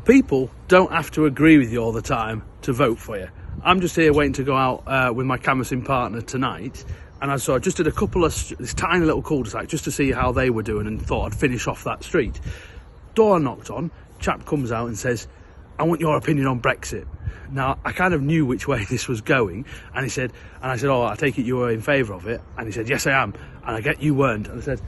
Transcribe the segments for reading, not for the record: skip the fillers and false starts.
People don't have to agree with you all the time to vote for you. I'm just here waiting to go out with my canvassing partner tonight, and I just did a couple of this tiny little cul-de-sac just to see how they were doing, and thought I'd finish off that street. Door knocked on, chap comes out and says, "I want your opinion on Brexit." Now, I kind of knew which way this was going, and I said, "Oh, I take it you were in favour of it?" And he said, "Yes, I am." And I get you weren't. And I said,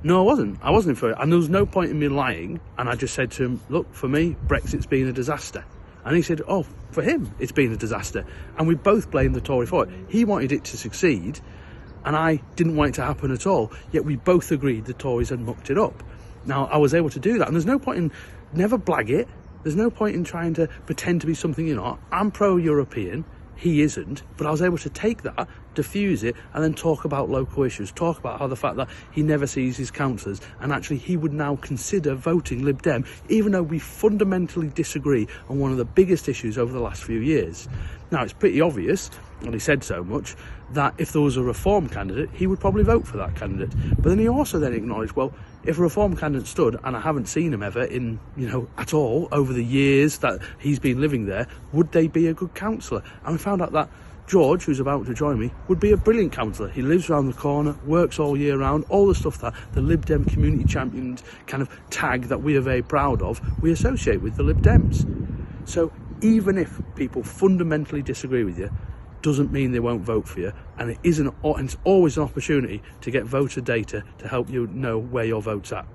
"No, I wasn't in for it." And there was no point in me lying. And I just said to him, "Look, for me, Brexit's been a disaster." And he said, "Oh, for him, it's been a disaster." And we both blamed the Tory for it. He wanted it to succeed, and I didn't want it to happen at all. Yet we both agreed the Tories had mucked it up. Now, I was able to do that. And there's no point in, never blag it. There's no point in trying to pretend to be something you're not. I'm pro-European. He isn't, but I was able to take that, diffuse it, and then talk about local issues, talk about how the fact that he never sees his councillors, and actually he would now consider voting Lib Dem, even though we fundamentally disagree on one of the biggest issues over the last few years. Now, it's pretty obvious, and he said so much, that if there was a Reform candidate, he would probably vote for that candidate. But then he also then acknowledged, well, if a Reform candidate stood, and I haven't seen him ever in, at all over the years that he's been living there, would they be a good councillor? And we found out that George, who's about to join me, would be a brilliant councillor. He lives around the corner, works all year round, all the stuff that the Lib Dem Community Champions kind of tag that we are very proud of, we associate with the Lib Dems. So even if people fundamentally disagree with you, doesn't mean they won't vote for you, and it's always an opportunity to get voter data to help you know where your vote's at.